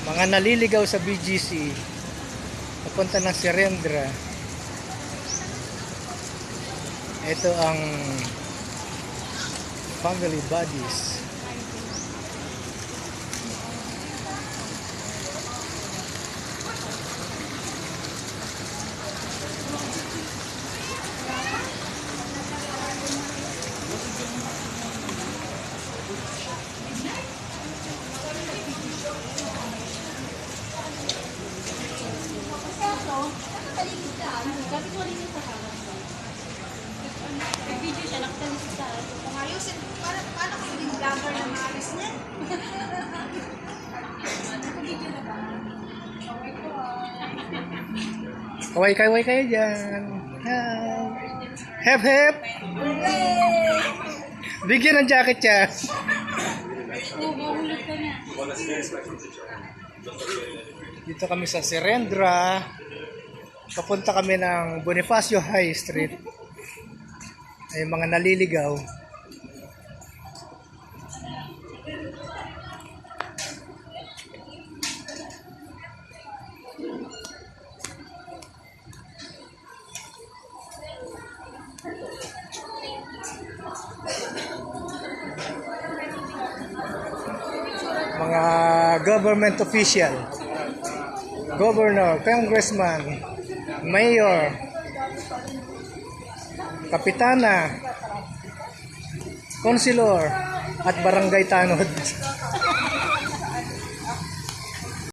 Mga naliligaw sa BGC papunta ng Sirendra. Ito ang Family Buddies. Video siya, nakatalis sa kung ayusin, paano kayo yung vlogger na maalis niya? Video na ba? Kaway-kaway kayo dyan. Hi. Hep hep. Bigyan ng jacket siya. Oo, mahulog ka na. Dito kami sa Sirendra. Papunta kami ng Bonifacio High Street. Ay mga naliligaw. Mga government official, governor, congressman, mayor, kapitana, konsilor, at barangay tanod.